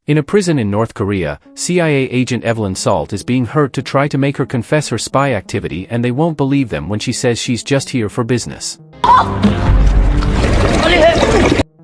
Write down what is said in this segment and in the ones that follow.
In a prison in North Korea, CIA agent Evelyn Salt is being hurt to try to make her confess her spy activity, and they won't believe them when she says she's just here for business.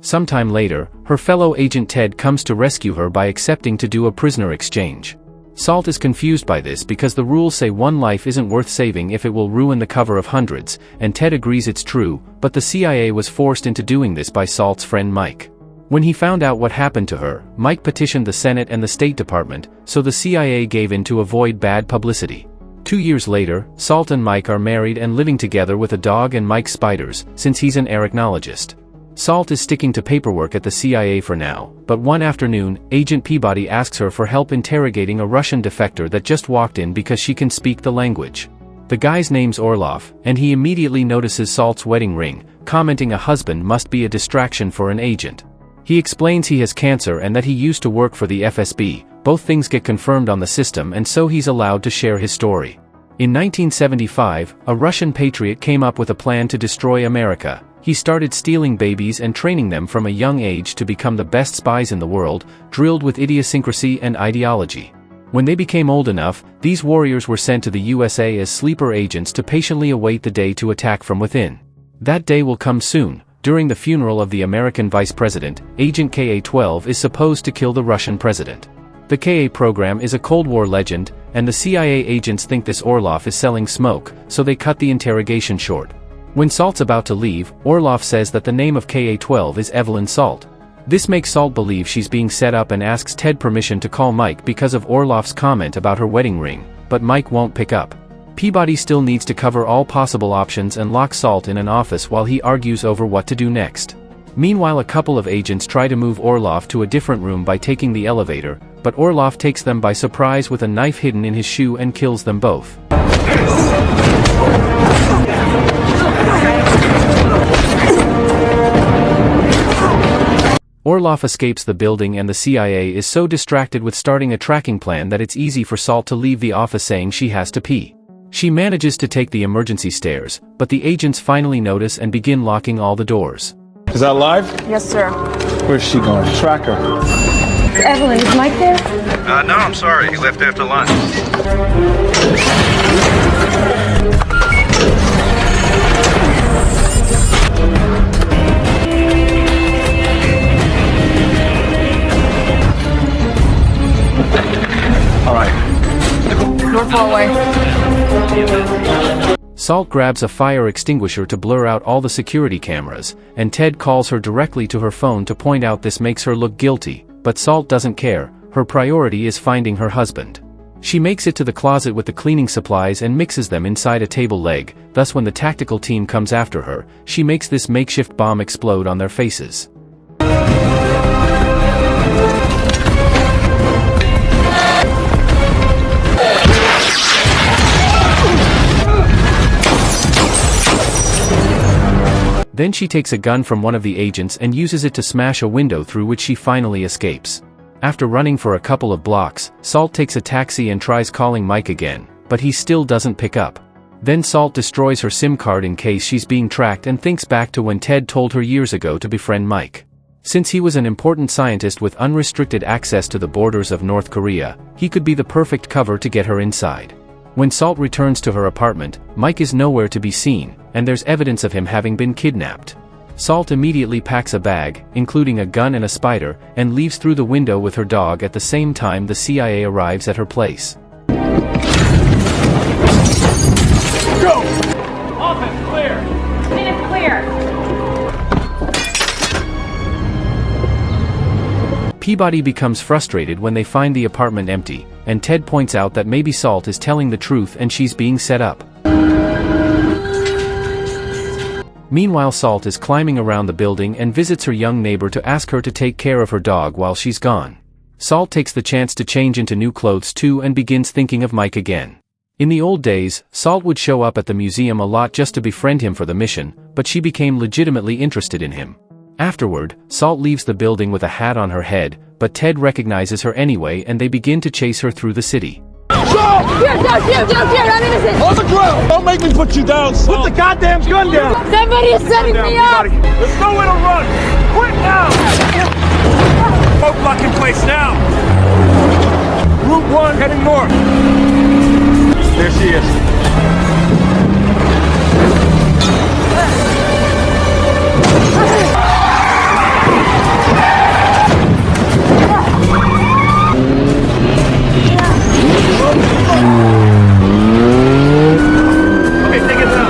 Sometime later, her fellow agent Ted comes to rescue her by accepting to do a prisoner exchange. Salt is confused by this because the rules say one life isn't worth saving if it will ruin the cover of hundreds, and Ted agrees it's true, but the CIA was forced into doing this by Salt's friend Mike. When he found out what happened to her, Mike petitioned the Senate and the State Department, so the CIA gave in to avoid bad publicity. 2 years later, Salt and Mike are married and living together with a dog and Mike's spiders, since he's an arachnologist. Salt is sticking to paperwork at the CIA for now, but one afternoon, Agent Peabody asks her for help interrogating a Russian defector that just walked in because she can speak the language. The guy's name's Orlov, and he immediately notices Salt's wedding ring, commenting a husband must be a distraction for an agent. He explains he has cancer and that he used to work for the FSB. Both things get confirmed on the system, and so he's allowed to share his story. In 1975, a Russian patriot came up with a plan to destroy America. He started stealing babies and training them from a young age to become the best spies in the world, drilled with idiosyncrasy and ideology. When they became old enough, these warriors were sent to the USA as sleeper agents to patiently await the day to attack from within. That day will come soon. During the funeral of the American vice president, Agent KA-12 is supposed to kill the Russian president. The KA program is a Cold War legend, and the CIA agents think this Orlov is selling smoke, so they cut the interrogation short. When Salt's about to leave, Orlov says that the name of KA-12 is Evelyn Salt. This makes Salt believe she's being set up and asks Ted permission to call Mike because of Orlov's comment about her wedding ring, but Mike won't pick up. Peabody still needs to cover all possible options and lock Salt in an office while he argues over what to do next. Meanwhile, a couple of agents try to move Orlov to a different room by taking the elevator, but Orlov takes them by surprise with a knife hidden in his shoe and kills them both. Orlov escapes the building, and the CIA is so distracted with starting a tracking plan that it's easy for Salt to leave the office saying she has to pee. She manages to take the emergency stairs, but the agents finally notice and begin locking all the doors. Is that live? Yes, sir. Where's she going? Track her. Evelyn, is Mike there? No, I'm sorry. He left after lunch. All right. North hallway. Salt grabs a fire extinguisher to blur out all the security cameras, and Ted calls her directly to her phone to point out this makes her look guilty, but Salt doesn't care. Her priority is finding her husband. She makes it to the closet with the cleaning supplies and mixes them inside a table leg, thus when the tactical team comes after her, she makes this makeshift bomb explode on their faces. Then she takes a gun from one of the agents and uses it to smash a window through which she finally escapes. After running for a couple of blocks, Salt takes a taxi and tries calling Mike again, but he still doesn't pick up. Then Salt destroys her SIM card in case she's being tracked and thinks back to when Ted told her years ago to befriend Mike. Since he was an important scientist with unrestricted access to the borders of North Korea, he could be the perfect cover to get her inside. When Salt returns to her apartment, Mike is nowhere to be seen, and there's evidence of him having been kidnapped. Salt immediately packs a bag, including a gun and a spider, and leaves through the window with her dog. At the same time, the CIA arrives at her place. Go! Office clear! It's clear. Peabody becomes frustrated when they find the apartment empty, and Ted points out that maybe Salt is telling the truth and she's being set up. Meanwhile, Salt is climbing around the building and visits her young neighbor to ask her to take care of her dog while she's gone. Salt takes the chance to change into new clothes too and begins thinking of Mike again. In the old days, Salt would show up at the museum a lot just to befriend him for the mission, but she became legitimately interested in him. Afterward, Salt leaves the building with a hat on her head, but Ted recognizes her anyway and they begin to chase her through the city. Stop! Here, I'm innocent. On the ground! Don't make me put you down, son! Put the goddamn gun down! Somebody is setting me up. There's nowhere to run! Quit now! Roadblock in place now. Route 1 heading north. There she is. Okay, take it down.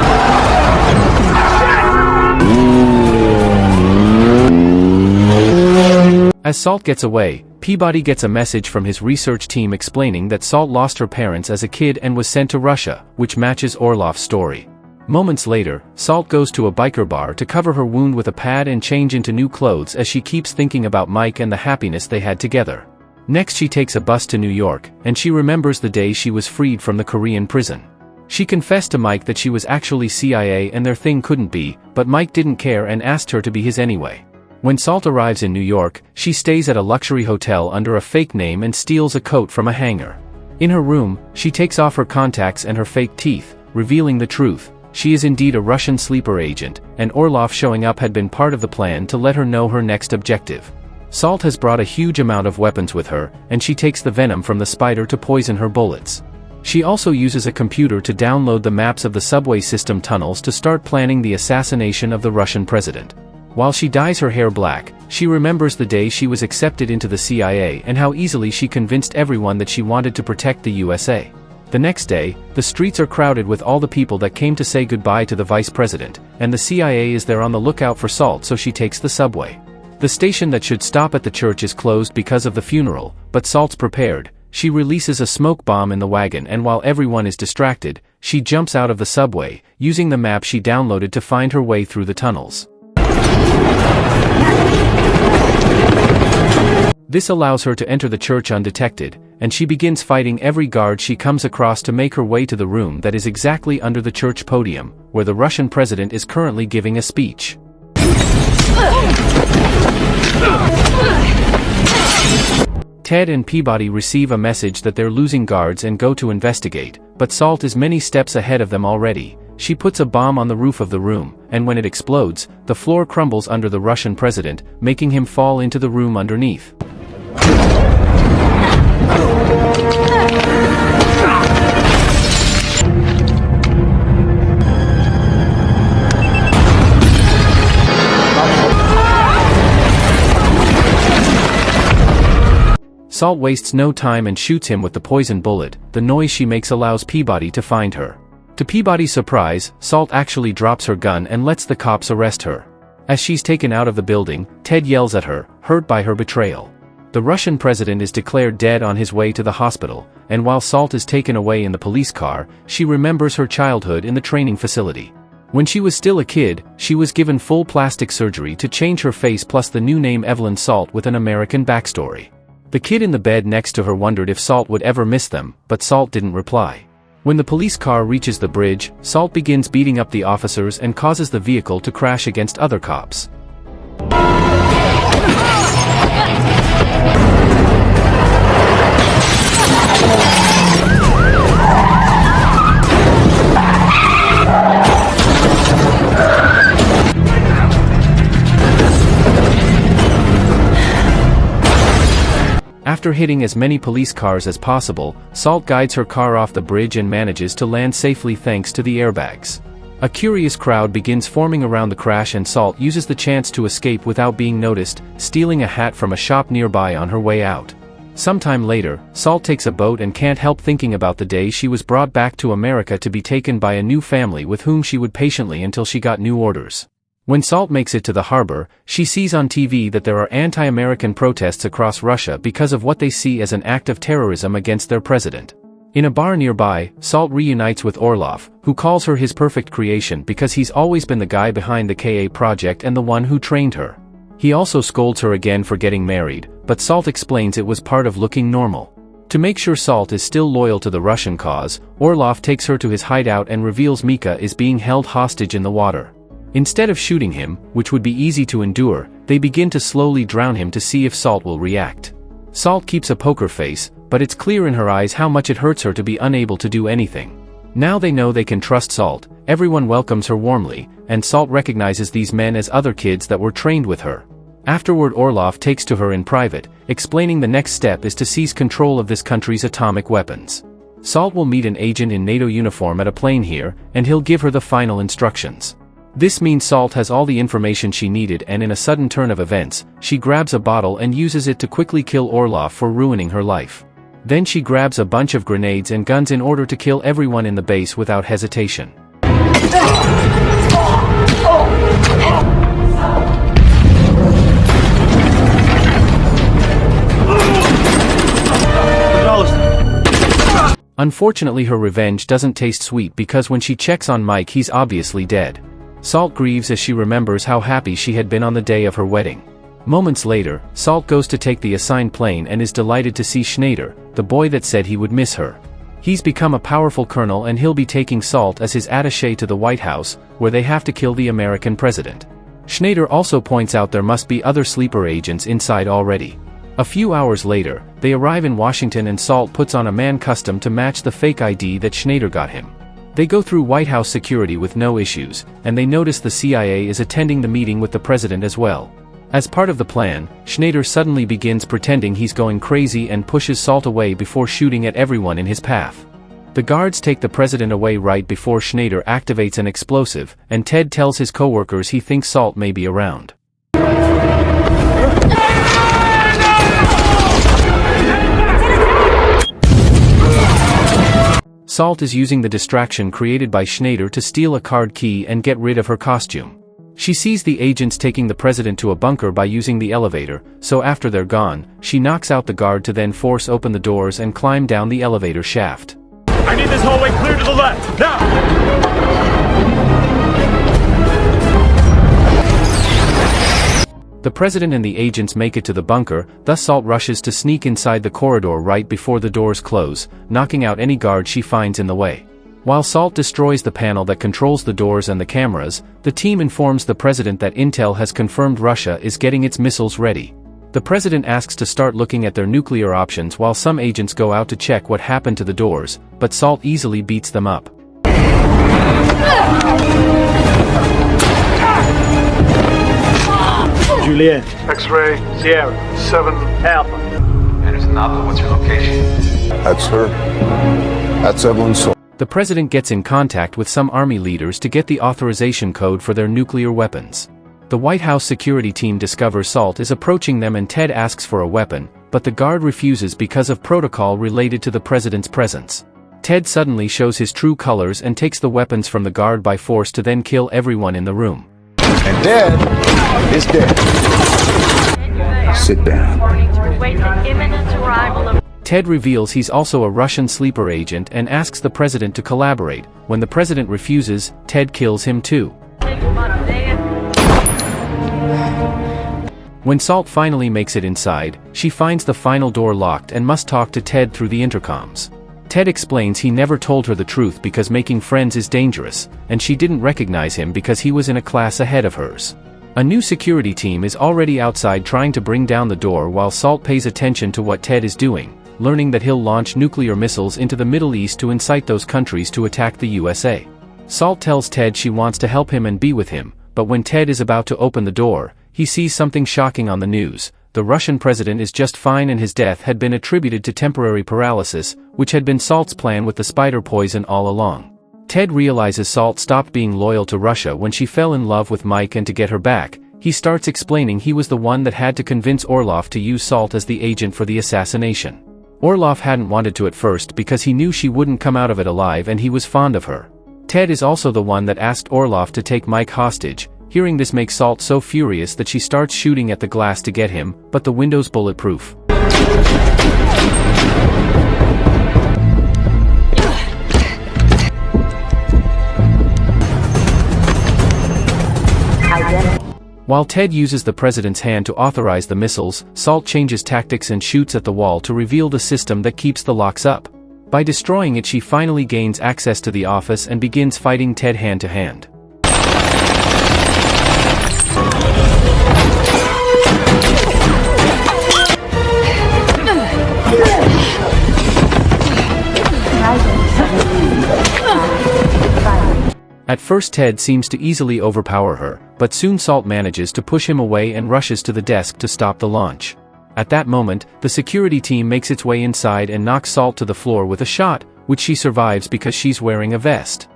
As Salt gets away, Peabody gets a message from his research team explaining that Salt lost her parents as a kid and was sent to Russia, which matches Orlov's story. Moments later, Salt goes to a biker bar to cover her wound with a pad and change into new clothes as she keeps thinking about Mike and the happiness they had together. Next she takes a bus to New York, and she remembers the day she was freed from the Korean prison. She confessed to Mike that she was actually CIA and their thing couldn't be, but Mike didn't care and asked her to be his anyway. When Salt arrives in New York, she stays at a luxury hotel under a fake name and steals a coat from a hanger. In her room, she takes off her contacts and her fake teeth, revealing the truth. She is indeed a Russian sleeper agent, and Orlov showing up had been part of the plan to let her know her next objective. Salt has brought a huge amount of weapons with her, and she takes the venom from the spider to poison her bullets. She also uses a computer to download the maps of the subway system tunnels to start planning the assassination of the Russian president. While she dyes her hair black, she remembers the day she was accepted into the CIA and how easily she convinced everyone that she wanted to protect the USA. The next day, the streets are crowded with all the people that came to say goodbye to the vice president, and the CIA is there on the lookout for Salt, so she takes the subway. The station that should stop at the church is closed because of the funeral, but Salt's prepared. She releases a smoke bomb in the wagon, and while everyone is distracted, she jumps out of the subway, using the map she downloaded to find her way through the tunnels. This allows her to enter the church undetected, and she begins fighting every guard she comes across to make her way to the room that is exactly under the church podium, where the Russian president is currently giving a speech. Ted and Peabody receive a message that they're losing guards and go to investigate, but Salt is many steps ahead of them already. She puts a bomb on the roof of the room, and when it explodes, the floor crumbles under the Russian president, making him fall into the room underneath. Salt wastes no time and shoots him with the poison bullet. The noise she makes allows Peabody to find her. To Peabody's surprise, Salt actually drops her gun and lets the cops arrest her. As she's taken out of the building, Ted yells at her, hurt by her betrayal. The Russian president is declared dead on his way to the hospital, and while Salt is taken away in the police car, she remembers her childhood in the training facility. When she was still a kid, she was given full plastic surgery to change her face plus the new name Evelyn Salt with an American backstory. The kid in the bed next to her wondered if Salt would ever miss them, but Salt didn't reply. When the police car reaches the bridge, Salt begins beating up the officers and causes the vehicle to crash against other cops. After hitting as many police cars as possible, Salt guides her car off the bridge and manages to land safely thanks to the airbags. A curious crowd begins forming around the crash, and Salt uses the chance to escape without being noticed, stealing a hat from a shop nearby on her way out. Sometime later, Salt takes a boat and can't help thinking about the day she was brought back to America to be taken by a new family with whom she would patiently until she got new orders. When Salt makes it to the harbor, she sees on TV that there are anti-American protests across Russia because of what they see as an act of terrorism against their president. In a bar nearby, Salt reunites with Orlov, who calls her his perfect creation because he's always been the guy behind the KA project and the one who trained her. He also scolds her again for getting married, but Salt explains it was part of looking normal. To make sure Salt is still loyal to the Russian cause, Orlov takes her to his hideout and reveals Mika is being held hostage in the water. Instead of shooting him, which would be easy to endure, they begin to slowly drown him to see if Salt will react. Salt keeps a poker face, but it's clear in her eyes how much it hurts her to be unable to do anything. Now they know they can trust Salt, everyone welcomes her warmly, and Salt recognizes these men as other kids that were trained with her. Afterward, Orlov takes to her in private, explaining the next step is to seize control of this country's atomic weapons. Salt will meet an agent in NATO uniform at a plane here, and he'll give her the final instructions. This means Salt has all the information she needed, and in a sudden turn of events, she grabs a bottle and uses it to quickly kill Orlov for ruining her life. Then she grabs a bunch of grenades and guns in order to kill everyone in the base without hesitation. Unfortunately, her revenge doesn't taste sweet because when she checks on Mike, he's obviously dead. Salt grieves as she remembers how happy she had been on the day of her wedding. Moments later, Salt goes to take the assigned plane and is delighted to see Schneider, the boy that said he would miss her. He's become a powerful colonel and he'll be taking Salt as his attaché to the White House, where they have to kill the American president. Schneider also points out there must be other sleeper agents inside already. A few hours later, they arrive in Washington and Salt puts on a man custom to match the fake ID that Schneider got him. They go through White House security with no issues, and they notice the CIA is attending the meeting with the president as well. As part of the plan, Schneider suddenly begins pretending he's going crazy and pushes Salt away before shooting at everyone in his path. The guards take the president away right before Schneider activates an explosive, and Ted tells his coworkers he thinks Salt may be around. Salt is using the distraction created by Schneider to steal a card key and get rid of her costume. She sees the agents taking the president to a bunker by using the elevator, so after they're gone, she knocks out the guard to then force open the doors and climb down the elevator shaft. I need this hallway clear to the left, now! The president and the agents make it to the bunker, thus Salt rushes to sneak inside the corridor right before the doors close, knocking out any guard she finds in the way. While Salt destroys the panel that controls the doors and the cameras, the team informs the president that Intel has confirmed Russia is getting its missiles ready. The president asks to start looking at their nuclear options while some agents go out to check what happened to the doors, but Salt easily beats them up. Juliet. X-ray. Sierra. 7 Alpha. Anderson Alpha, what's your location? That's her. That's Evelyn Salt. The president gets in contact with some army leaders to get the authorization code for their nuclear weapons. The White House security team discovers Salt is approaching them and Ted asks for a weapon, but the guard refuses because of protocol related to the president's presence. Ted suddenly shows his true colors and takes the weapons from the guard by force to then kill everyone in the room. And dead is dead. Sit down. Ted reveals he's also a Russian sleeper agent and asks the president to collaborate. When the president refuses, Ted kills him too. When Salt finally makes it inside, she finds the final door locked and must talk to Ted through the intercoms. Ted explains he never told her the truth because making friends is dangerous, and she didn't recognize him because he was in a class ahead of hers. A new security team is already outside trying to bring down the door while Salt pays attention to what Ted is doing, learning that he'll launch nuclear missiles into the Middle East to incite those countries to attack the USA. Salt tells Ted she wants to help him and be with him, but when Ted is about to open the door, he sees something shocking on the news. The Russian president is just fine and his death had been attributed to temporary paralysis, which had been Salt's plan with the spider poison all along. Ted realizes Salt stopped being loyal to Russia when she fell in love with Mike, and to get her back, he starts explaining he was the one that had to convince Orlov to use Salt as the agent for the assassination. Orlov hadn't wanted to at first because he knew she wouldn't come out of it alive and he was fond of her. Ted is also the one that asked Orlov to take Mike hostage. Hearing this makes Salt so furious that she starts shooting at the glass to get him, but the window's bulletproof. While Ted uses the president's hand to authorize the missiles, Salt changes tactics and shoots at the wall to reveal the system that keeps the locks up. By destroying it, she finally gains access to the office and begins fighting Ted hand to hand. At first Ted seems to easily overpower her, but soon Salt manages to push him away and rushes to the desk to stop the launch. At that moment, the security team makes its way inside and knocks Salt to the floor with a shot, which she survives because she's wearing a vest.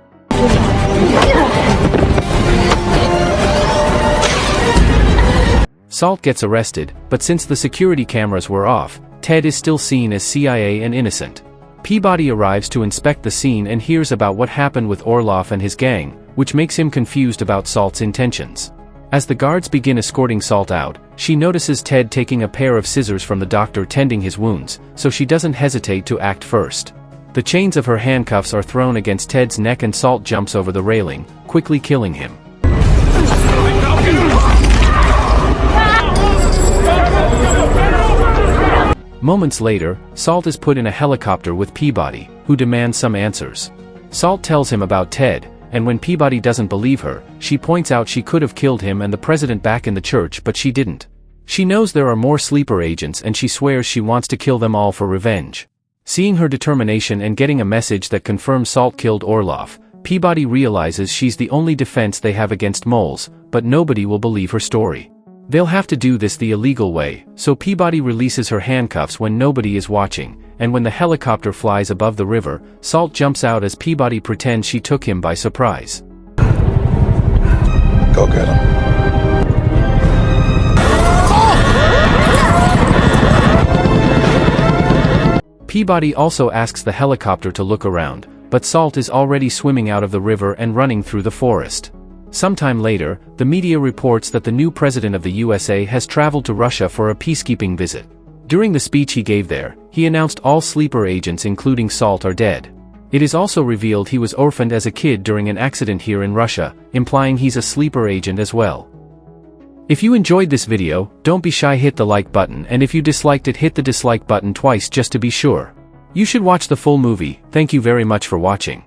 Salt gets arrested, but since the security cameras were off, Ted is still seen as CIA and innocent. Peabody arrives to inspect the scene and hears about what happened with Orloff and his gang, which makes him confused about Salt's intentions. As the guards begin escorting Salt out, she notices Ted taking a pair of scissors from the doctor tending his wounds, so she doesn't hesitate to act first. The chains of her handcuffs are thrown against Ted's neck and Salt jumps over the railing, quickly killing him. Moments later, Salt is put in a helicopter with Peabody, who demands some answers. Salt tells him about Ted, and when Peabody doesn't believe her, she points out she could have killed him and the president back in the church, but she didn't. She knows there are more sleeper agents and she swears she wants to kill them all for revenge. Seeing her determination and getting a message that confirms Salt killed Orloff, Peabody realizes she's the only defense they have against moles, but nobody will believe her story. They'll have to do this the illegal way, so Peabody releases her handcuffs when nobody is watching, and when the helicopter flies above the river, Salt jumps out as Peabody pretends she took him by surprise. Go get him. Peabody also asks the helicopter to look around, but Salt is already swimming out of the river and running through the forest. Sometime later, the media reports that the new president of the USA has traveled to Russia for a peacekeeping visit. During the speech he gave there, he announced all sleeper agents including Salt are dead. It is also revealed he was orphaned as a kid during an accident here in Russia, implying he's a sleeper agent as well. If you enjoyed this video, don't be shy, hit the like button, and if you disliked it, hit the dislike button twice just to be sure. You should watch the full movie. Thank you very much for watching.